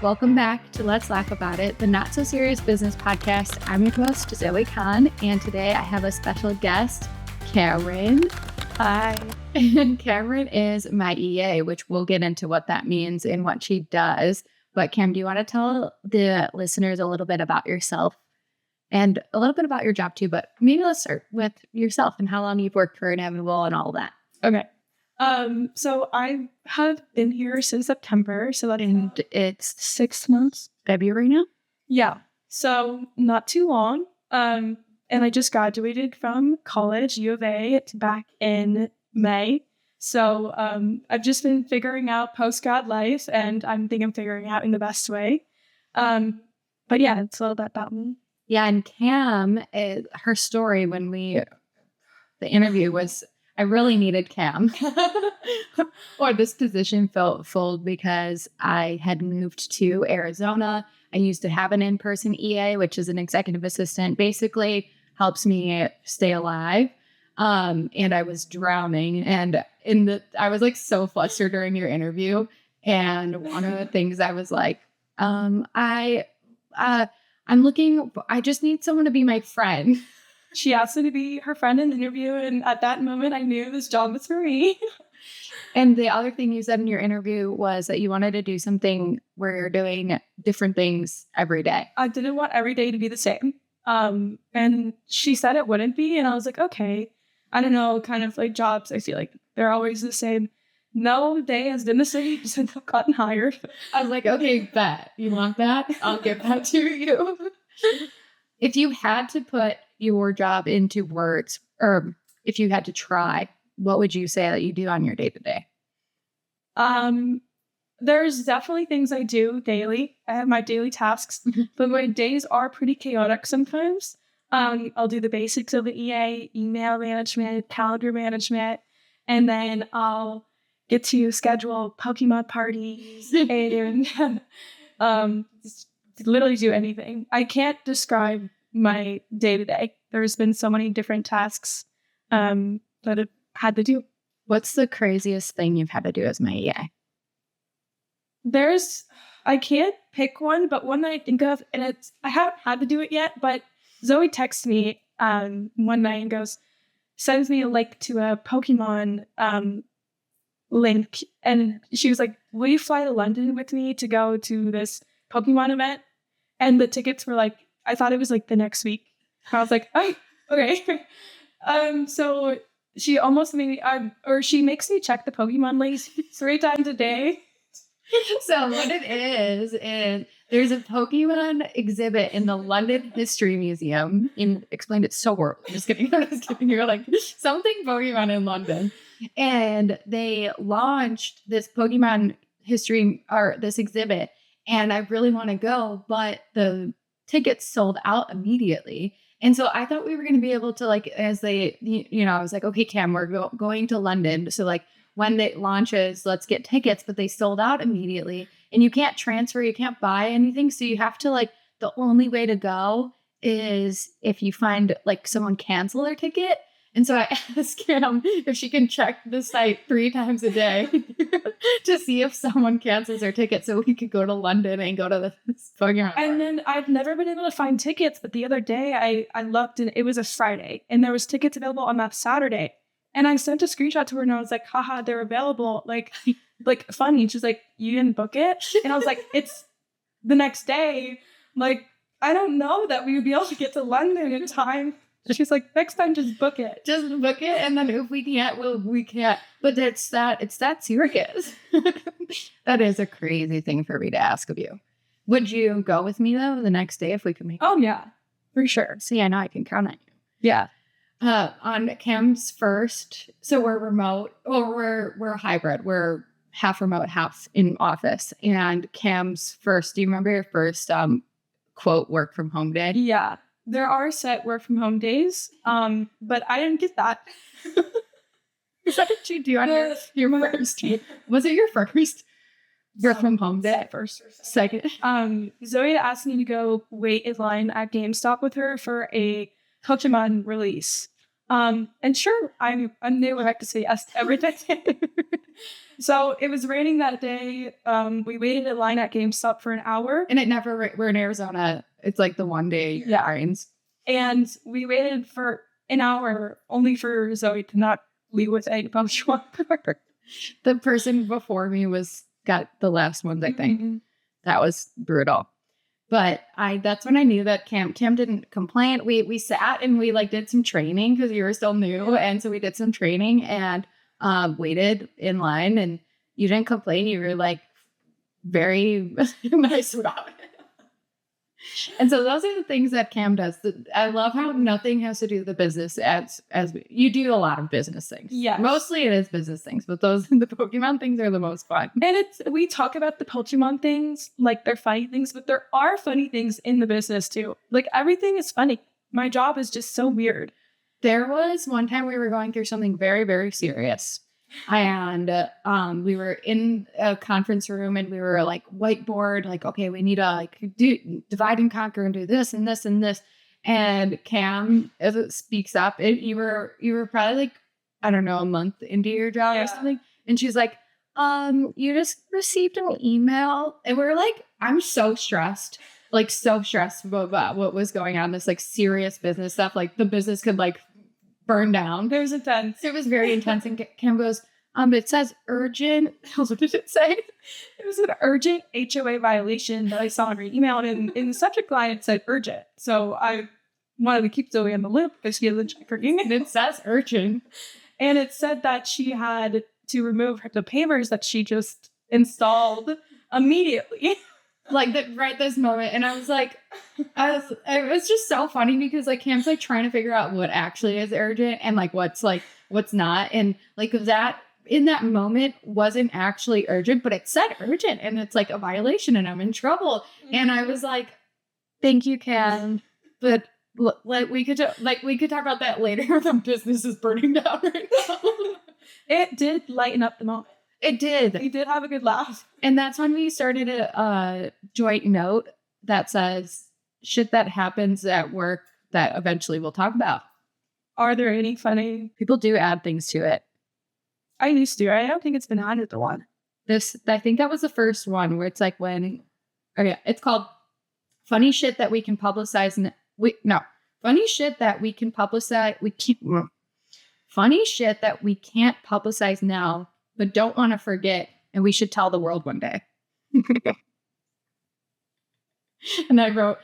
Welcome back to Let's Laugh About It, the not so serious business podcast. I'm your host, Zoe Khan, and today I have a special guest, Camryn. Hi. Camryn is my EA, which we'll get into what that means and what she does. But Cam, do you want to tell the listeners a little bit about yourself and a little bit about your job too? But maybe let's start with yourself and how long you've worked for Inevitable and all that. Okay. So I have been here since September. So that's It's 6 months. February now? Yeah. So not too long. And I just graduated from college, U of A, back in May. So I've just been figuring out post-grad life, and I'm figuring out in the best way. But yeah, it's a little bit about me. Yeah, and Cam, her story the interview was, I really needed Cam. Or this position felt full because I had moved to Arizona. I used to have an in-person EA, which is an executive assistant, basically helps me stay alive. And I was drowning, and I was like so flustered during your interview. And one of the things I was like, I just need someone to be my friend. She asked me to be her friend in the interview, and at that moment, I knew this job was for me. And the other thing you said in your interview was that you wanted to do something where you're doing different things every day. I didn't want every day to be the same. And she said it wouldn't be, and I was like, okay. I don't know, kind of like jobs, I feel like they're always the same. No day has been the same since I've gotten hired. I was like, okay, bet. You want that? I'll give that to you. If you had to put your job into words, or if you had to try, what would you say that you do on your day-to-day? There's definitely things I do daily. I have my daily tasks, but my days are pretty chaotic sometimes. I'll do the basics of the EA, email management, calendar management, and then I'll get to schedule Pokemon parties and just literally do anything. I can't describe my day-to-day. There's been so many different tasks that I've had to do. What's the craziest thing you've had to do as my EA? I can't pick one, but one that I think of, and I haven't had to do it yet, but Zoe texts me one night and sends me a link to a Pokemon link, and she was like, will you fly to London with me to go to this Pokemon event? And the tickets were like, I thought it was like the next week. I was like, oh, okay. So she almost made me, she makes me check the Pokemon links 3 times a day. So what it is there's a Pokemon exhibit in the London History Museum. Explained it so horrible. Just kidding. You're like, something Pokemon in London. And they launched this Pokemon history, or this exhibit. And I really want to go, but the tickets sold out immediately. And so I thought we were going to be able to, like, as they, I was like, okay, Cam, we're going to London. So like when it launches, let's get tickets, but they sold out immediately. And you can't transfer, you can't buy anything. So you have to, like, the only way to go is if you find like someone cancel their ticket. And so I asked Cam if she can check the site 3 times a day to see if someone cancels their ticket so we could go to London and go to the Pokemon. And then I've never been able to find tickets, but the other day I looked and it was a Friday and there was tickets available on that Saturday. And I sent a screenshot to her and I was like, haha, they're available. Like funny. She's like, you didn't book it? And I was like, it's the next day. Like, I don't know that we would be able to get to London in time. She's like, next time, just book it. Just book it, and then if we can't, we can't. But it's that serious. That is a crazy thing for me to ask of you. Would you go with me, though, the next day if we could make it? Oh, yeah, for sure. See, I know I can count on you. Yeah. On Cam's first, so we're remote, or we're hybrid. We're half remote, half in office. And Cam's first, do you remember your first, quote, work from home day? Yeah. There are set work from home days, but I didn't get that. Is that what you do on your first? Was it your first work from home day? First or second? Zoe asked me to go wait in line at GameStop with her for a Pokemon release. And sure, I knew I had to say yes to everything. So it was raining that day. We waited in line at GameStop for an hour. And we're in Arizona. It's like the one day it rains. And we waited for an hour only for Zoe to not leave with a Pokemon card. The person before me got the last ones, I think. Mm-hmm. That was brutal. But that's when I knew that Cam didn't complain. We sat and we like did some training because you were still new. And so we did some training and waited in line, and you didn't complain. You were like very nice about it. And so those are the things that Cam does. I love how nothing has to do with the business as you do a lot of business things. Yeah. Mostly it is business things, but the Pokemon things are the most fun. And we talk about the Pokemon things, like they're funny things, but there are funny things in the business too. Like everything is funny. My job is just so weird. There was one time we were going through something very, very serious. And we were in a conference room and we were like whiteboard, like, okay, we need to like do divide and conquer and do this and this and this. And Cam speaks up. You were probably like, I don't know, a month into your job or something. And she's like, you just received an email. And we were like, I'm so stressed about what was going on. This like serious business stuff. Like the business could like burn down. It was intense. It was very intense. And Cam goes, it says urgent. What did it say? It was an urgent HOA violation that I saw in her email. And in the subject line, it said urgent. So I wanted to keep Zoe in the loop because she hasn't checked her email. And it says urgent. And it said that she had to remove the pavers that she just installed immediately. Like right this moment. And I was like, it was just so funny because like Cam's like trying to figure out what actually is urgent and like what's not. And like that in that moment wasn't actually urgent, but it said urgent and it's like a violation and I'm in trouble. Mm-hmm. And I was like, thank you, Cam. But like we could talk about that later. The business is burning down right now. It did lighten up the moment. It did. We did have a good laugh. And that's when we started a joint note that says shit that happens at work that eventually we'll talk about. Are there any funny? People do add things to it. I used to. I don't think it's been added to one. I think that was the first one where it's like it's called funny shit that we can publicize. Funny shit that we can publicize. Funny shit that we can't publicize now, but don't want to forget, and we should tell the world one day. And I wrote,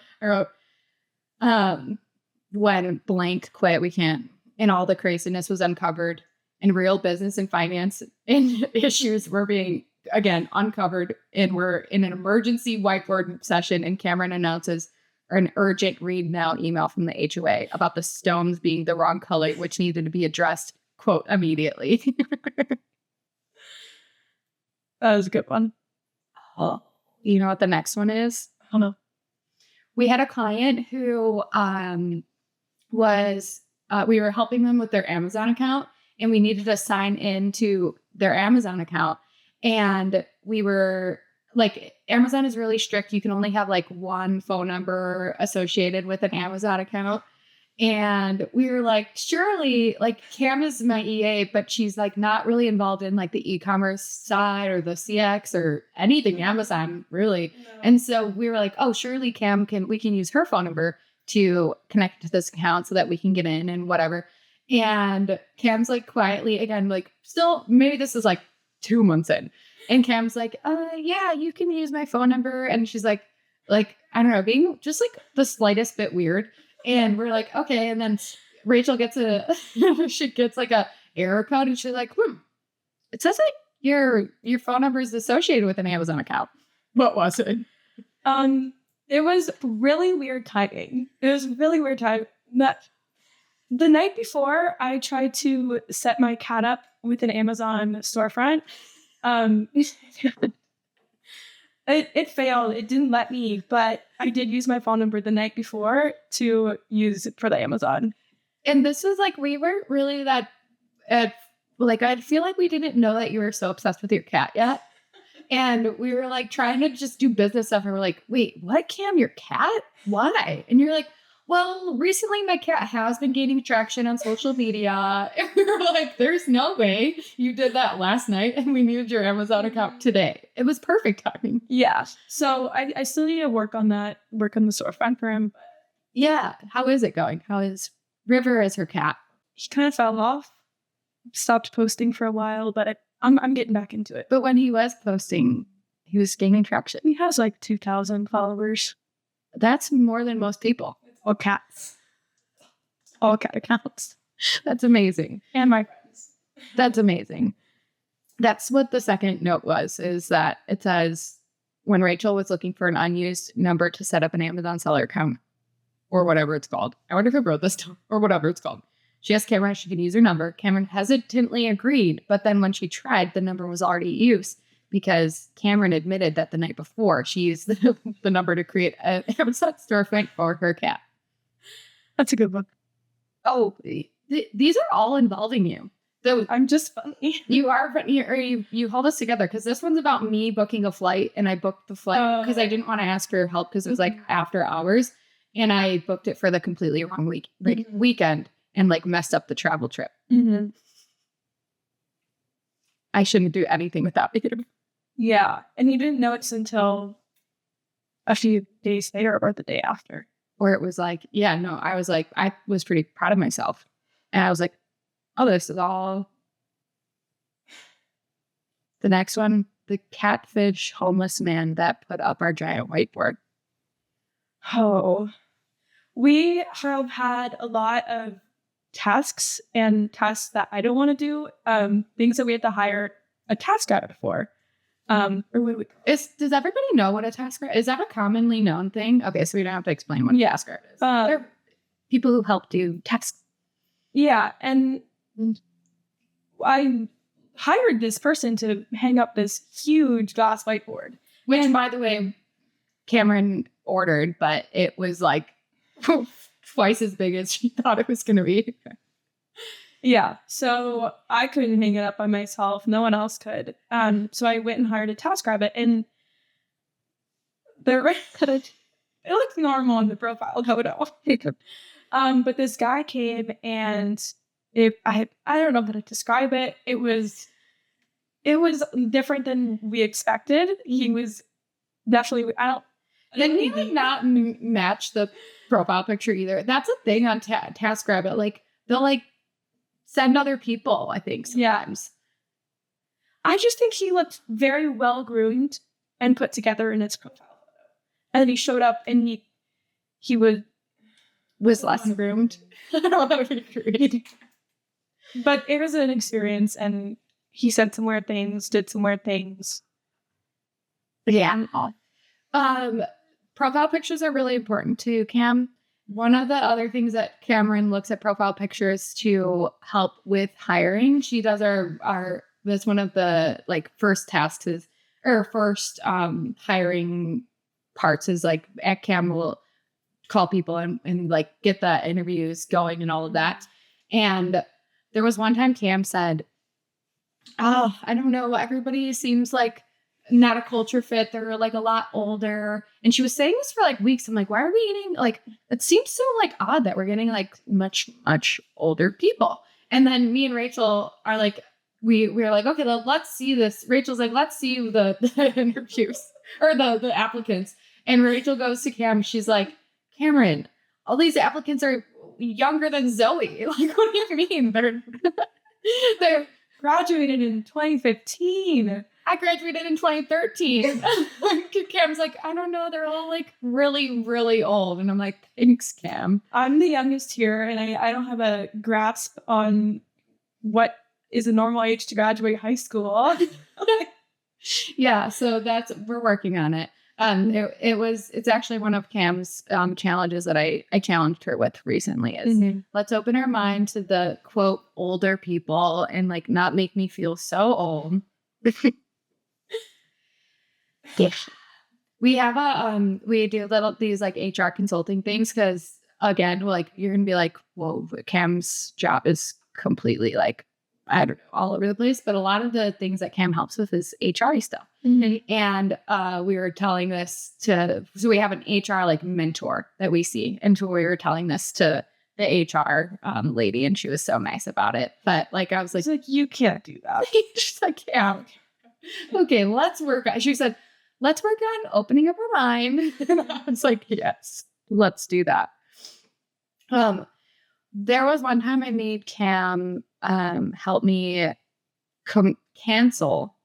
when blank quit, we can't, and all the craziness was uncovered, and real business and finance and issues were being, again, uncovered, and we're in an emergency whiteboard session, and Camryn announces an urgent read now email from the HOA about the stones being the wrong color, which needed to be addressed, quote, immediately. That was a good one. Oh, you know what the next one is? I don't know. We had a client who we were helping them with their Amazon account, and we needed to sign into their Amazon account. And we were like, Amazon is really strict. You can only have like one phone number associated with an Amazon account. And we were like, surely, like Cam is my EA, but she's like not really involved in like the e-commerce side or the CX or anything Amazon really. No. And so we were like, oh, surely we can use her phone number to connect to this account so that we can get in and whatever. And Cam's like quietly, again, like still, maybe this is like 2 months in. And Cam's like, yeah, you can use my phone number. And she's like, I don't know, being just like the slightest bit weird. And we're like, okay. And then Rachel gets she gets like a error code, and she's like, it says that your phone number is associated with an Amazon account. What was it? It was really weird timing. That the night before, I tried to set my cat up with an Amazon storefront. It failed. It didn't let me, but I did use my phone number the night before to use it for the Amazon. And this was like, we weren't really that, I feel like we didn't know that you were so obsessed with your cat yet. And we were like trying to just do business stuff. And we're like, wait, what, Cam, your cat? Why? And you're like, well, recently my cat has been gaining traction on social media. And we were like, there's no way you did that last night and we needed your Amazon account today. It was perfect timing. Yeah. So I still need to work on that, work on the storefront for him. Yeah. How is it going? How is River as her cat? He kind of fell off, stopped posting for a while, but I'm getting back into it. But when he was posting, he was gaining traction. He has like 2,000 followers. That's more than most people. All cats. All cat accounts. That's amazing. And my friends. That's amazing. That's what the second note was, is that it says when Rachel was looking for an unused number to set up an Amazon seller account or whatever it's called. I wonder if I wrote this down or whatever it's called. She asked Camryn if she could use her number. Camryn hesitantly agreed, but then when she tried, the number was already used because Camryn admitted that the night before she used the number to create an Amazon storefront for her cat. That's a good one. Oh, these are all involving you. So I'm just funny. you are funny, or you hold us together because this one's about me booking a flight, and I booked the flight because I didn't want to ask for your help because it was like after hours, and I booked it for the completely wrong weekend and like messed up the travel trip. Mm-hmm. I shouldn't do anything without you. Yeah, and you didn't notice until a few days later or the day after. Or it was like, yeah, no, I was pretty proud of myself. And I was like, oh, this is all. The next one, the catfish homeless man that put up our giant whiteboard. Oh, we have had a lot of tasks and tasks that I don't want to do, things that we have to hire a task guide for. Or what we Does everybody know what a task guide is? That a commonly known thing? Okay, so we don't have to explain what a task guide is. They're people who help do tasks. Yeah, and I hired this person to hang up this huge glass whiteboard. Which, by the way, Camryn ordered, but it was like twice as big as she thought it was going to be. Yeah, so I couldn't hang it up by myself. No one else could. So I went and hired a TaskRabbit, and it looks normal in the profile photo. But this guy came, and I don't know how to describe it. It was different than we expected. He was definitely Then he would not match the profile picture either. That's a thing on TaskRabbit. Like they'll like send other people, I think, sometimes. Yeah. I just think he looked very well groomed and put together in his profile photo. And then he showed up and he was less groomed. I don't know if he agreed. But it was an experience, and he said some weird things, did some weird things. Yeah. Profile pictures are really important to Cam. One of the other things that Camryn looks at profile pictures to help with hiring. She does that's one of the like first tasks is, or first hiring parts is like at Cam will call people and like get the interviews going and all of that. And there was one time Cam said, oh, I don't know, everybody seems like not a culture fit. They're like a lot older. And she was saying this for like weeks. I'm like, why are we getting like, it seems so like odd that we're getting like much, much older people. And then me and Rachel are like, we're like, okay, let's see this. Rachel's like, let's see the interviews or the applicants. And Rachel goes to Cam. She's like, Camryn, all these applicants are younger than Zoe. Like, what do you mean? They're graduated in 2015. I graduated in 2013. Cam's like, I don't know. They're all like really, really old. And I'm like, thanks, Cam. I'm the youngest here, and I don't have a grasp on what is a normal age to graduate high school. Yeah, so we're working on it. It's actually one of Cam's challenges that I challenged her with recently is let's open our mind to the quote older people and like not make me feel so old. Yeah. We have we do these like HR consulting things because again, like you're gonna be like, whoa, Cam's job is completely like I don't know, all over the place, but a lot of the things that Cam helps with is HR stuff. Mm-hmm. And we were telling this so we have an HR like mentor that we see. And so we were telling this to the HR lady, and she was so nice about it. But like, I was like, you can't do that. she's like, yeah, okay, let's work. She said, let's work on opening up our mind. And I was like, yes, let's do that. There was one time I made Cam help me cancel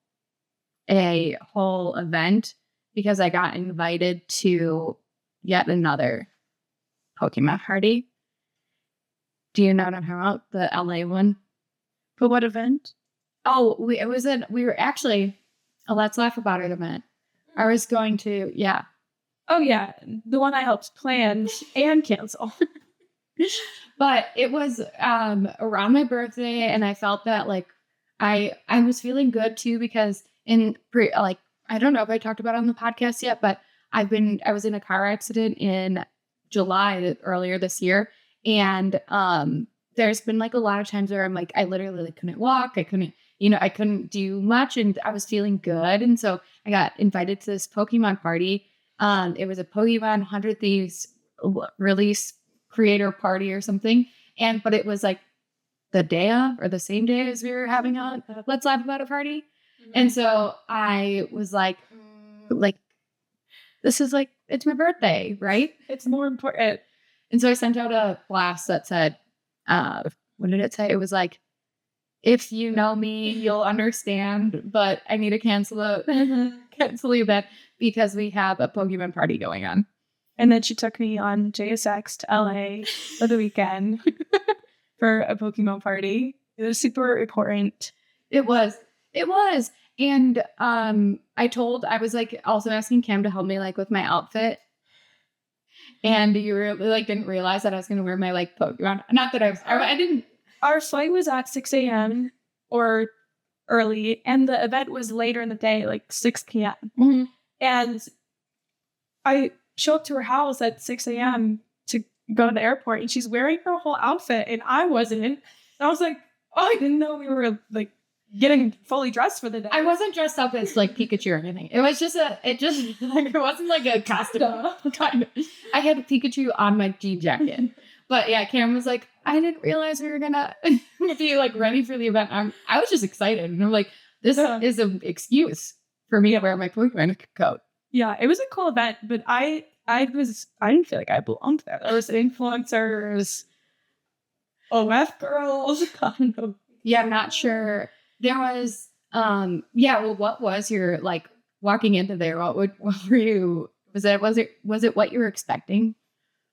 a whole event because I got invited to yet another Pokemon party. Do you know what I'm talking about? The LA one. But what event? Oh, we were actually a Let's Laugh About It event. I was going to, yeah. Oh yeah, the one I helped plan and cancel. But it was around my birthday, and I felt that like I was feeling good too because I don't know if I talked about it on the podcast yet, but I was in a car accident in July earlier this year, and there's been like a lot of times where I'm like I literally like, couldn't walk, I couldn't do much, and I was feeling good, and so I got invited to this Pokemon party. It was a Pokemon 100 Thieves release creator party or something, but it was like the day of or the same day as we were having a Let's Laugh About It party. Mm-hmm. And so I was like this is like, it's my birthday, right? It's more important. And so I sent out a blast that said, what did it say? It was like, if you know me, you'll understand, but I need to cancel the event because we have a Pokemon party going on. And then she took me on JSX to LA for the weekend for a Pokemon party. It was super important. It was. And I was like also asking Cam to help me like with my outfit. And you really like didn't realize that I was going to wear my like Pokemon. Not that I didn't. Our flight was at 6 a.m. or early, and the event was later in the day, like 6 p.m. Mm-hmm. And I show up to her house at 6 a.m. to go to the airport, and she's wearing her whole outfit, and I wasn't. And I was like, oh, I didn't know we were like getting fully dressed for the day. I wasn't dressed up as like Pikachu or anything. It was just like it wasn't like a costume. Kind of. I had Pikachu on my jean jacket. But yeah, Cam was like, I didn't realize we were gonna be like ready for the event. I was just excited, and I'm like, this is an excuse for me to wear my Pokemon coat. Yeah, it was a cool event, but I didn't feel like I belonged there. There was influencers, OF girls. Yeah, I'm not sure. There was well, what was your like walking into there? What were you? Was it what you were expecting?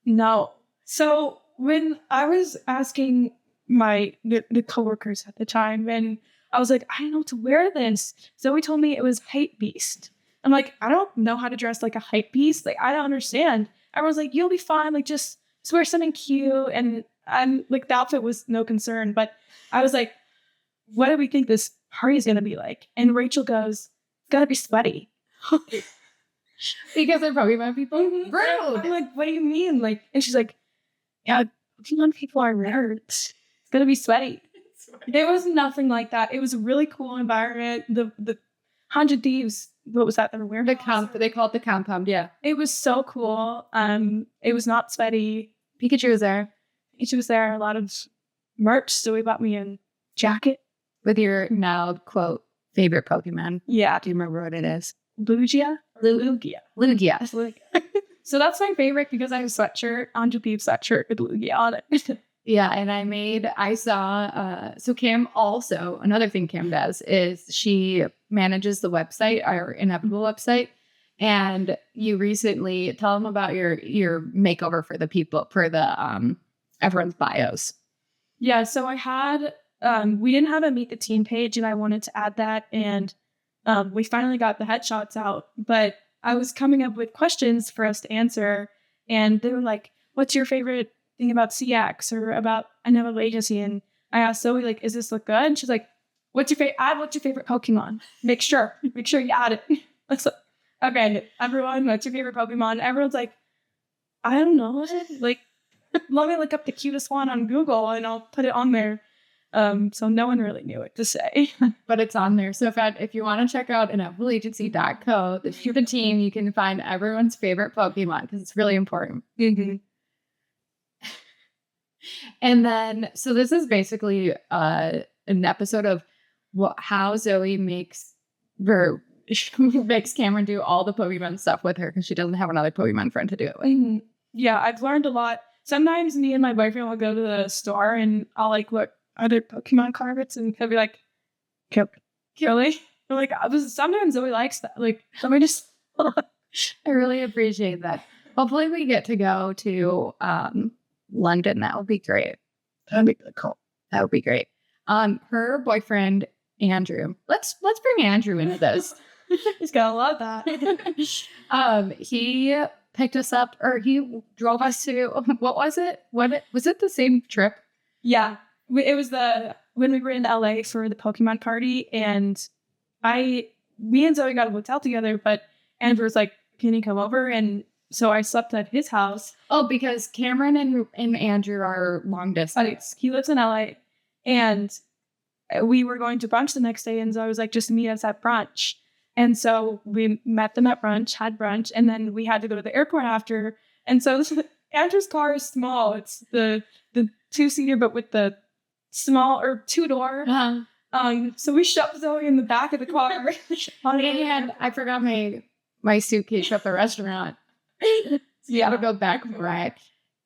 No. So when I was asking the coworkers at the time, and I was like, I don't know what to wear this. Zoe told me it was Hype Beast. I'm like, I don't know how to dress like a hype beast. Like, I don't understand. Everyone's like, you'll be fine. Like, just wear something cute. And I'm like, the outfit was no concern. But I was like, what do we think this party is going to be like? And Rachel goes, it's got to be sweaty. Because they're Pokemon people? Rude. I'm like, what do you mean? Like, and she's like, yeah, Pokemon people are nerds. It's going to be sweaty. There was nothing like that. It was a really cool environment. The 100 Thieves, what was that they were wearing? They call it the compound, yeah. It was so cool. It was not sweaty. Pikachu was there. A lot of merch. So we bought me a jacket. With your now, quote, favorite Pokemon. Yeah. Do you remember what it is? Lugia? Lugia. So that's my favorite because I have a sweatshirt, 100 Thieves sweatshirt with Lugia on it. Yeah, and so Cam also, another thing Cam does is she manages the website, our Inevitable website, and you recently, tell them about your makeover for the people, for the everyone's bios. Yeah, so I had, we didn't have a Meet the Team page, and I wanted to add that, and we finally got the headshots out, but I was coming up with questions for us to answer, and they were like, what's your favorite thing about CX or about another agency? And I asked Zoe, like, does this look good? And she's like, what's your favorite Pokemon? Make sure you add it. Like, okay, everyone, what's your favorite Pokemon? Everyone's like, I don't know. Like, let me look up the cutest one on Google and I'll put it on there. So no one really knew what to say. But it's on there. So if you want to check out unofficialagency.co, the team, you can find everyone's favorite Pokemon because it's really important. Mm-hmm. And then, so this is basically an episode of how Zoe makes Camryn do all the Pokemon stuff with her because she doesn't have another Pokemon friend to do it with. Mm-hmm. Yeah, I've learned a lot. Sometimes me and my boyfriend will go to the store and I'll like look other Pokemon cards and he'll be like, really? I'm like, sometimes Zoe likes that. Like, let me just. I really appreciate that. Hopefully, we get to go to London. That would be great. That'd be really cool. That would be great. Her boyfriend Andrew. Let's bring Andrew into this. He's gonna love that. He picked us up, or he drove us to. What was it? Was it the same trip? Yeah, it was when we were in LA for the Pokemon party, and me and Zoe got a hotel together, but Andrew was like, "Can you come over?" And so I slept at his house. Oh, because Camryn and Andrew are long distance. He lives in LA, and we were going to brunch the next day, and Zoe was like, "Just meet us at brunch." And so we met them at brunch, had brunch, and then we had to go to the airport after. And so Andrew's car is small. It's the 2-seater, but with the small or 2-door. So we shoved Zoe in the back of the car. And I forgot my suitcase at the restaurant. So you had to go back for it.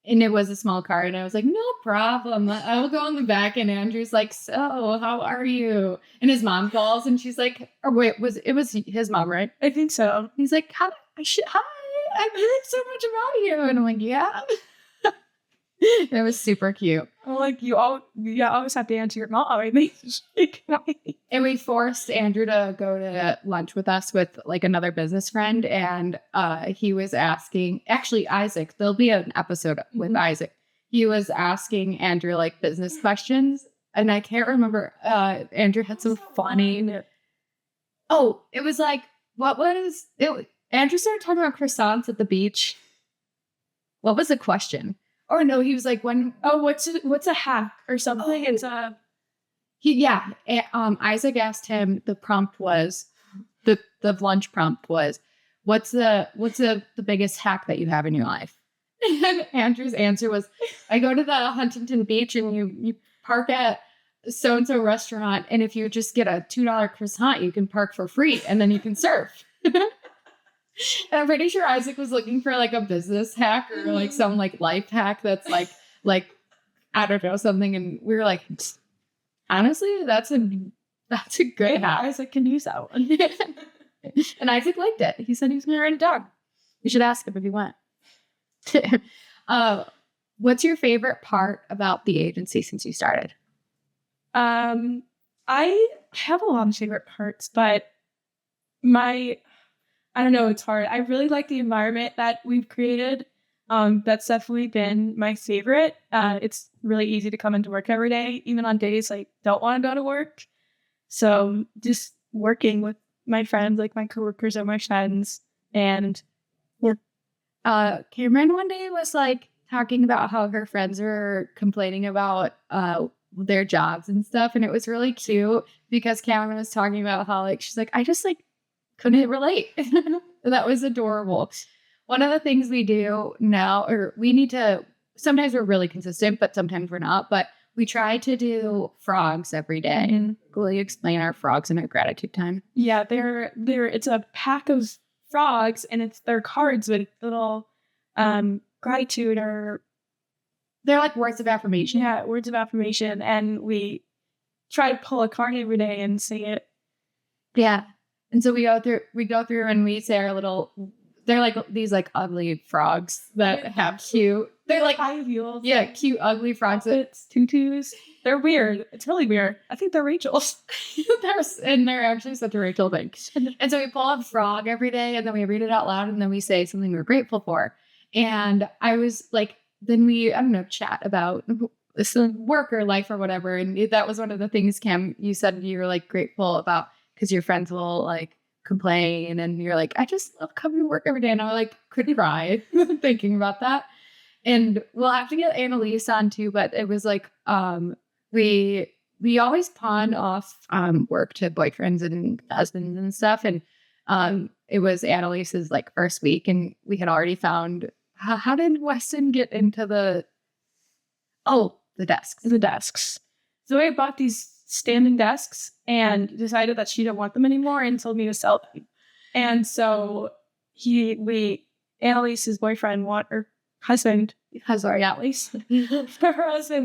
And it was a small car. And I was like, no problem. I will go in the back. And Andrew's like, so how are you? And his mom calls and she's like, or wait, it was his mom, right? I think so. He's like, hi, I've heard so much about you. And I'm like, yeah. It was super cute. I'm like, you always have to answer your mom. I think. And we forced Andrew to go to lunch with us with like another business friend. And he was asking, actually Isaac, there'll be an episode with Isaac. He was asking Andrew like business questions. And I can't remember, Andrew had some funny. Oh, it was like, Andrew started talking about croissants at the beach. What was the question? Or no, he was like, what's a hack or something? Oh. It's Isaac asked him, the prompt was, the lunch prompt was, what's the biggest hack that you have in your life? And Andrew's answer was, I go to the Huntington Beach and you park at so-and-so restaurant. And if you just get a $2 croissant, you can park for free and then you can surf. And I'm pretty sure Isaac was looking for like a business hack or like some like life hack that's like I don't know, something. And we were like, honestly, that's a good hack. Isaac can use that one. And Isaac liked it. He said he was going to write a dog. You should ask him if he went. What's your favorite part about the agency since you started? I have a lot of favorite parts, but I don't know, it's hard. I really like the environment that we've created. That's definitely been my favorite. It's really easy to come into work every day, even on days I don't want to go to work. So just working with my friends, like my coworkers or my friends. And Camryn one day was like talking about how her friends were complaining about their jobs and stuff. And it was really cute because Camryn was talking about how like, she's like, I just like couldn't relate. That was adorable. One of the things we do now, or we need to, sometimes we're really consistent, but sometimes we're not, but we try to do frogs every day. And will you explain our frogs and our gratitude time? Yeah, it's a pack of frogs and they're cards with little gratitude or they're like words of affirmation. Yeah, words of affirmation. And we try to pull a card every day and say it. Yeah. And so we go through and we say our little, they're like these like ugly frogs that have cute, they're like high heels. Yeah, cute, ugly frogs. Outfits, tutus. They're weird. It's really weird. I think they're Rachel's. they're actually such a Rachel thing. And so we pull up frog every day and then we read it out loud and then we say something we're grateful for. And I was like, then we, I don't know, chat about work or life or whatever. And that was one of the things, Cam, you said you were like grateful about. Because your friends will like complain and you're like, I just love coming to work every day. And I like could cry thinking about that. And we'll have to get Annalise on too. But it was like we we always pawn off work to boyfriends and husbands and stuff. And it was Annalise's like first week, and we had already found how did Weston get into the desks? The desks. Zoe bought these standing desks and decided that she didn't want them anymore and told me to sell them. And so Annalise's boyfriend her husband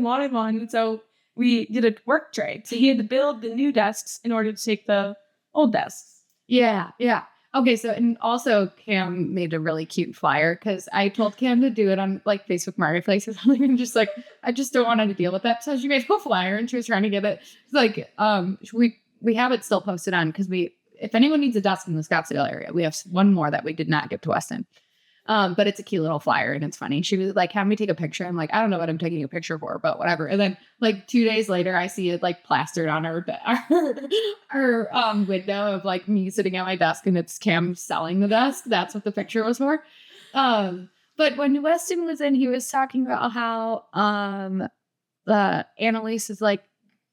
wanted one. And so we did a work trade. So he had to build the new desks in order to take the old desks. Yeah. Okay, so and also Cam made a really cute flyer because I told Cam to do it on like Facebook Marketplace or something, and just like I just don't want her to deal with that. So she made a flyer and she was trying to get it. It's like we have it still posted on because if anyone needs a desk in the Scottsdale area, we have one more that we did not give to Weston. But it's a cute little flyer and it's funny. She was like, have me take a picture. I'm like, I don't know what I'm taking a picture for, but whatever. And then like 2 days later, I see it like plastered on her window of like me sitting at my desk, and it's Cam selling the desk. That's what the picture was for. But when Weston was in, he was talking about how Annalise is like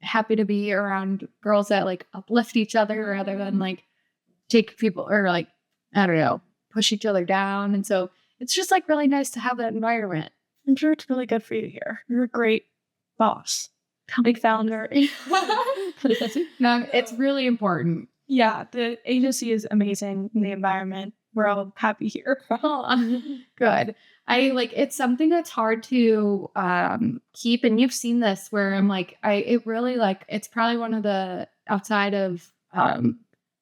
happy to be around girls that like uplift each other rather than like take people or like, I don't know, push each other down. And so it's just like really nice to have that environment. I'm sure it's really good for you here. You're a great boss. Big founder. No, it's really important. Yeah, the agency is amazing in the environment. We're all happy here. Good. It's something that's hard to keep, and you've seen this where I'm like, it's probably one of the outside of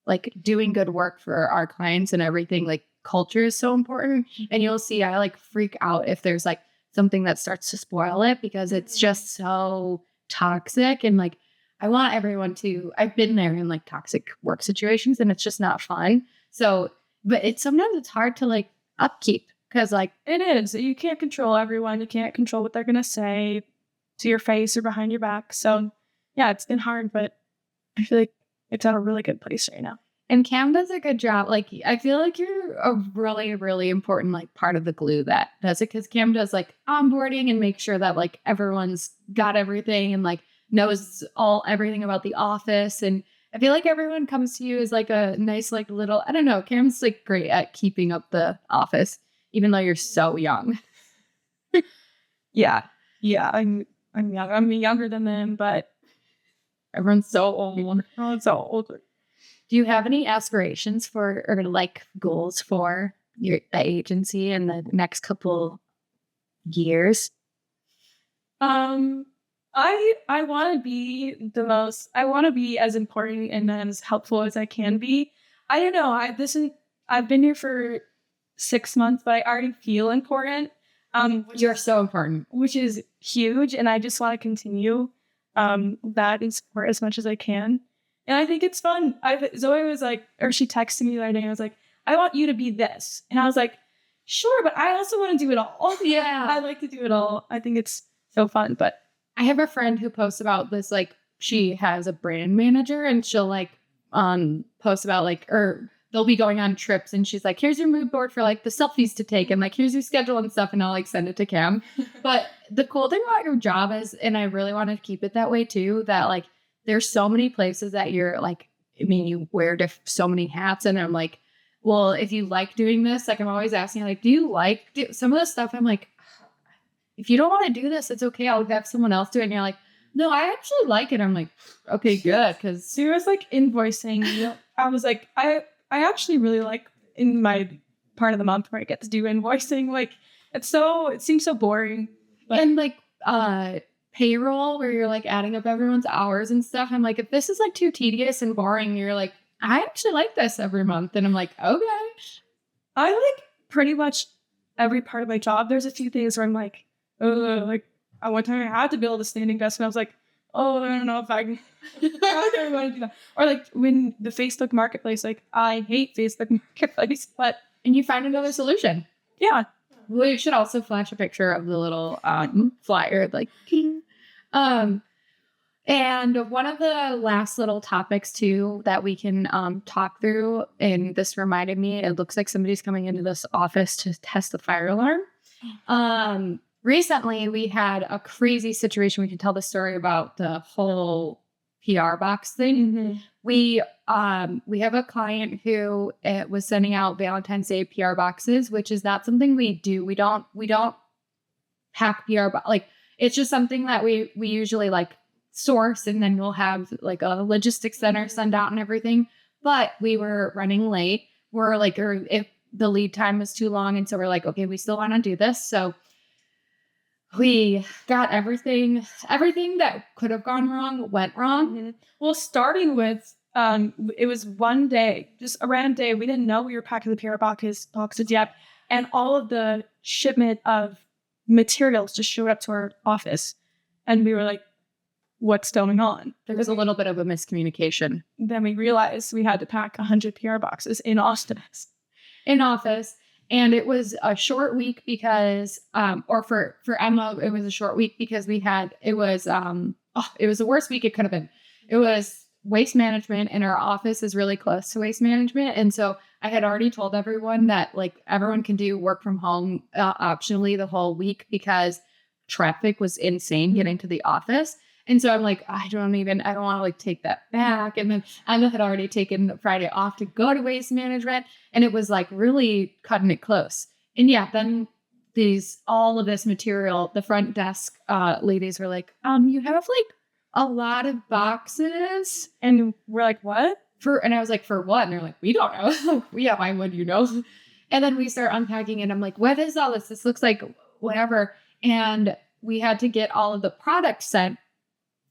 like doing good work for our clients and everything, like culture is so important. And you'll see I like freak out if there's like something that starts to spoil it because it's just so toxic. And like I want everyone to, I've been there in like toxic work situations and it's just not fun. So, but sometimes it's hard to like upkeep because like it is. You can't control everyone. You can't control what they're going to say to your face or behind your back. So yeah, it's been hard, but I feel like it's at a really good place right now. And Cam does a good job. Like, I feel like you're a really, really important, like, part of the glue that does it. Because Cam does, like, onboarding and make sure that, like, everyone's got everything and, like, knows everything about the office. And I feel like everyone comes to you as, like, a nice, like, little, I don't know, Cam's, like, great at keeping up the office, even though you're so young. Yeah. I'm young. I'm younger than them, but everyone's so old. Everyone's so old. Do you have any aspirations for, or like goals for the agency in the next couple years? I want to be I want to be as important and as helpful as I can be. I don't know. I've been here for 6 months, but I already feel important. You're so important, which is huge. And I just want to continue, that and support as much as I can. And I think it's fun. Zoe was like, or she texted me the other day. I was like, I want you to be this. And I was like, sure, but I also want to do it all. Yeah. I like to do it all. I think it's so fun. But I have a friend who posts about this, like, she has a brand manager and she'll like post about like, or they'll be going on trips and she's like, here's your mood board for like the selfies to take and like, here's your schedule and stuff. And I'll like send it to Cam. But the cool thing about your job is, and I really want to keep it that way too, that like, there's so many places that you're like, I mean, you wear so many hats, and I'm like, well, if you like doing this, like I'm always asking, like, do you like some of the stuff? I'm like, if you don't want to do this, it's okay. I'll have someone else do it. And you're like, no, I actually like it. I'm like, okay, good. Because so it was like invoicing. I was like, I actually really like in my part of the month where I get to do invoicing. Like, it seems so boring. But, and like, payroll where you're like adding up everyone's hours and stuff. I'm like, if this is like too tedious and boring, you're like, I actually like this every month. And I'm like, okay. I like pretty much every part of my job. There's a few things where I'm like, like one time I had to build a standing desk and I was like, oh, I don't know if I can I don't want to do that. Or like when the Facebook Marketplace, like I hate Facebook Marketplace, but and you find another solution. Yeah. Well, you should also flash a picture of the little flyer, like, and one of the last little topics too that we can talk through, and this reminded me, it looks like somebody's coming into this office to test the fire alarm. Recently, we had a crazy situation. We can tell the story about the whole PR box thing. We have a client who was sending out Valentine's Day PR boxes, which is not something we do. We don't pack like it's just something that we usually like source, and then we'll have like a logistics center send out and everything. But we were running late. We're like, or if the lead time was too long, and so we're like, okay, we still want to do this. So we got everything that could have gone wrong went wrong. Well, starting with it was one day, just a random day. We didn't know we were packing the PR boxes yet, and all of the shipment of materials just showed up to our office, and we were like, what's going on? There was a little bit of a miscommunication. Then we realized we had to pack 100 PR boxes in office. And it was a short week because, or for Emma, it was a short week because it was the worst week it could have been. It was waste management, and our office is really close to waste management. And so I had already told everyone that like everyone can do work from home optionally the whole week because traffic was insane getting to the office. And so I'm like, I don't want to like take that back. And then Emma had already taken Friday off to go to waste management. And it was like really cutting it close. And yeah, then all of this material, the front desk ladies were like, you have like a lot of boxes. And we're like, what? And I was like, for what? And they're like, we don't know. Yeah, why would you know? And then we start unpacking and I'm like, what is all this? This looks like whatever. And we had to get all of the products sent.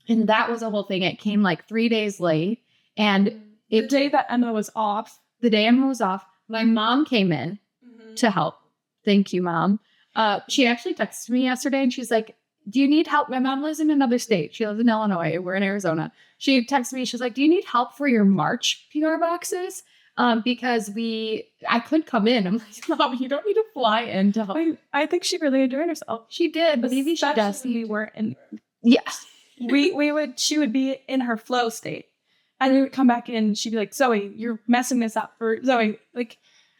And that was a whole thing. It came like 3 days late. And the day that Emma was off, my mom came in to help. Thank you, Mom. She actually texted me yesterday and she's like, do you need help? My mom lives in another state. She lives in Illinois. We're in Arizona. She texted me. She's like, do you need help for your March PR boxes? Because I could come in. I'm like, Mom, you don't need to fly in to help. I think she really enjoyed herself. She did. Maybe she does. We were in. Yes. She would be in her flow state. And we would come back in, she'd be like, Zoe, you're messing this up for Zoe. Like,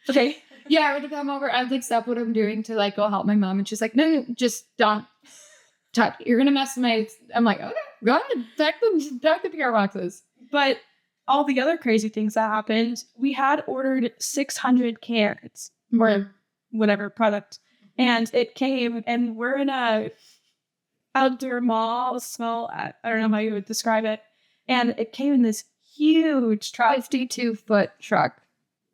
okay. Yeah, I would come over. I'd like stop what I'm doing to like go help my mom. And she's like, no, just don't touch. You're going to mess I'm like, okay, go ahead. Pack the PR boxes. But all the other crazy things that happened, we had ordered 600 cans or whatever product. And it came, and we're in a outdoor mall, small, I don't know how you would describe it. And it came in this huge truck. 52-foot truck.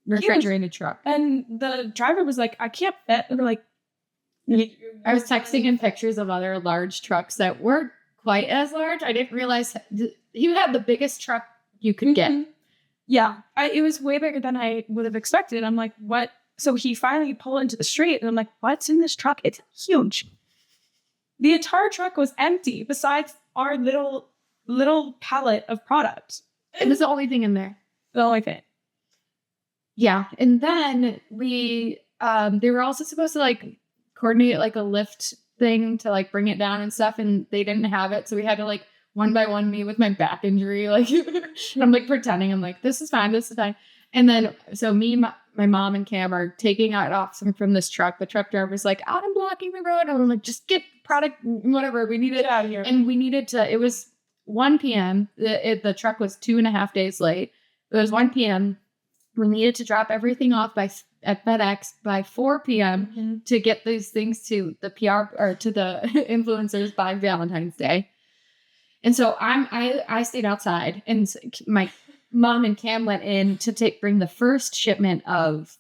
Refrigerated truck. And the driver was like, I can't fit. And we're like, I was texting him pictures of other large trucks that weren't quite as large. I didn't realize he had the biggest truck you could get. Yeah. It was way bigger than I would have expected. I'm like, what? So he finally pulled into the street and I'm like, what's in this truck? It's huge. The entire truck was empty besides our little pallet of products. It was the only thing in there. The only thing. Yeah. And then they were also supposed to like coordinate like a lift thing to like bring it down and stuff. And they didn't have it. So we had to like one by one, me with my back injury, like, and I'm like pretending I'm like, this is fine. And then, so me, my mom and Cam are taking it off from this truck. The truck driver's like, out and blocking the road. And I'm like, just get product, whatever. We needed out of here. And we needed to, it was 1 p.m. The truck was 2.5 days late. It was 1 p.m. We needed to drop everything off at FedEx by 4 p.m. to get these things to the PR or to the influencers by Valentine's Day. And so I stayed outside, and my mom and Cam went in to bring the first shipment of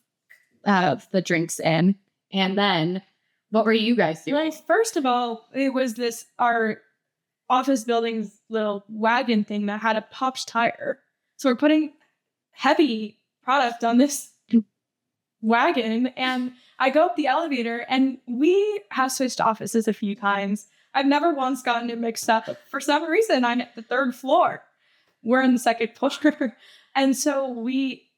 the drinks in. And then what were you guys doing? Well, first of all, it was our office building's little wagon thing that had a popped tire. So we're putting heavy product on this wagon, and I go up the elevator, and we have switched offices a few times. I've never once gotten it mixed up. For some reason, I'm at the 3rd floor. We're in the 2nd floor. And so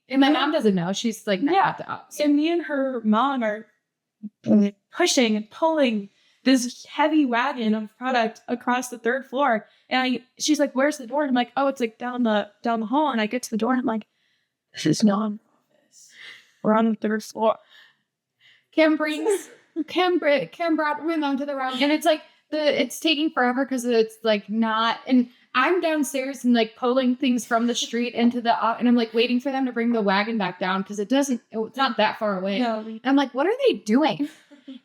and my mom doesn't know. She's like, yeah. And me and her mom are pushing and pulling this heavy wagon of product across the 3rd floor. And she's like, where's the door? And I'm like, oh, it's like down the hall. And I get to the door and I'm like, this is not an office. We're on the 3rd floor. Cam brought my mom to the room, and it's like it's taking forever because it's like not, and I'm downstairs and like pulling things from the street into the, and I'm like waiting for them to bring the wagon back down because it's not that far away. No. And I'm like, what are they doing?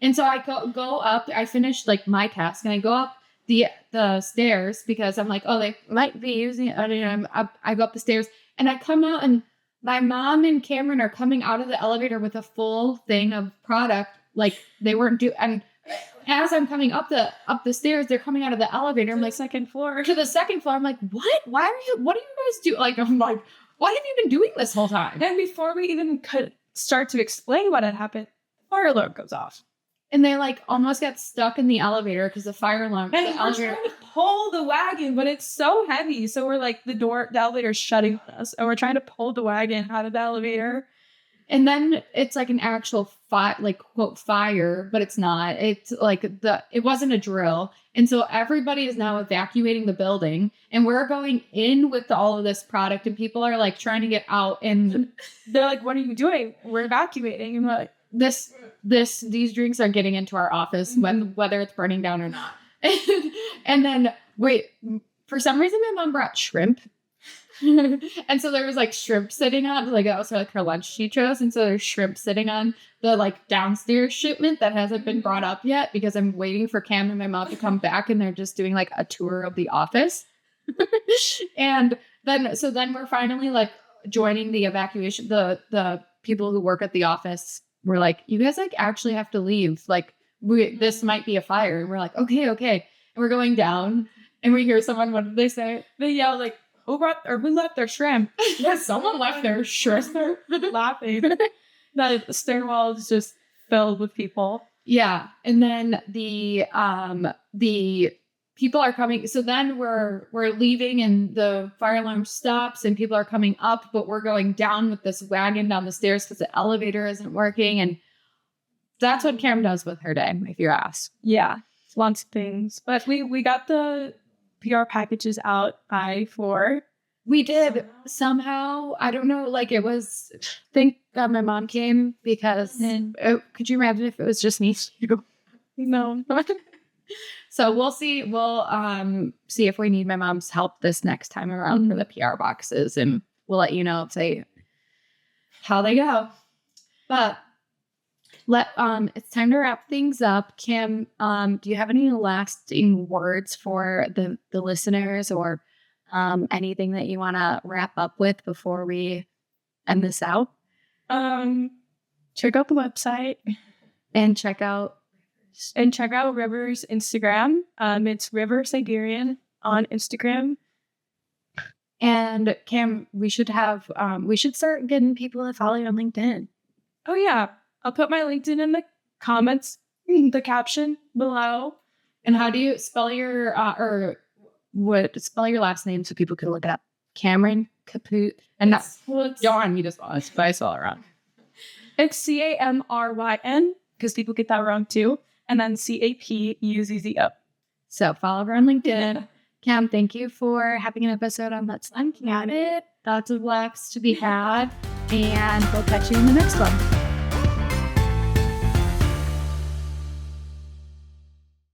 And so I go up, I finished like my task and I go up the stairs because I'm like, oh, they might be using it. I go up the stairs and I come out and my mom and Camryn are coming out of the elevator with a full thing of product. Like they weren't and as I'm coming up the stairs, they're coming out of the elevator. I'm like, second floor. To the second floor. I'm like, what? What do you guys do? Like, I'm like, what have you been doing this whole time? And before we even could start to explain what had happened, the fire alarm goes off. And they like almost got stuck in the elevator because the fire alarm. And we're trying to pull the wagon, but it's so heavy. So we're like, the elevator's shutting on us, and we're trying to pull the wagon out of the elevator. And then it's like an actual quote fire, but it's not. It's like it wasn't a drill. And so everybody is now evacuating the building, and we're going in with all of this product, and people are like trying to get out, and they're like, "What are you doing? We're evacuating." And we're like, these drinks are getting into our office, whether it's burning down or not. And then wait, for some reason my mom brought shrimp. And so there was like shrimp sitting on, like that was like her lunch she chose. And so there's shrimp sitting on the like downstairs shipment that hasn't been brought up yet because I'm waiting for Cam and my mom to come back, and they're just doing like a tour of the office. And then we're finally like joining the evacuation. The people who work at the office were like, you guys like actually have to leave. Like this might be a fire. And we're like, okay. And we're going down and we hear someone, what did they say? They yell like, who left their shrimp? Yeah, someone left their shrimp. They're laughing. The stairwell is just filled with people. Yeah. And then the people are coming. So then we're leaving and the fire alarm stops and people are coming up, but we're going down with this wagon down the stairs because the elevator isn't working. And that's what Camryn does with her day, if you ask. Yeah. Lots of things. But we got the PR packages out by 4. We did somehow. I don't know. Like it was. I think my mom came because. Could you imagine if it was just me? No. So we'll see. We'll see if we need my mom's help this next time around for the PR boxes, and we'll let you know how they go. But it's time to wrap things up. Cam, do you have any lasting words for the listeners or anything that you want to wrap up with before we end this out? Check out the website and check out River's Instagram. It's River Siberian on Instagram. And Cam, we should start getting people to follow you on LinkedIn. Oh yeah. I'll put my LinkedIn in the comments, the caption below. And how do you spell your spell your last name so people can look it up? Camryn, Capuzzo, and don't want me to spell it, but I spell it wrong. It's Camryn because people get that wrong too, and then Capuzzo. So follow her on LinkedIn. Cam, thank you for having an episode on Let's Uncan It. Lots of laughs to be had, and we'll catch you in the next one.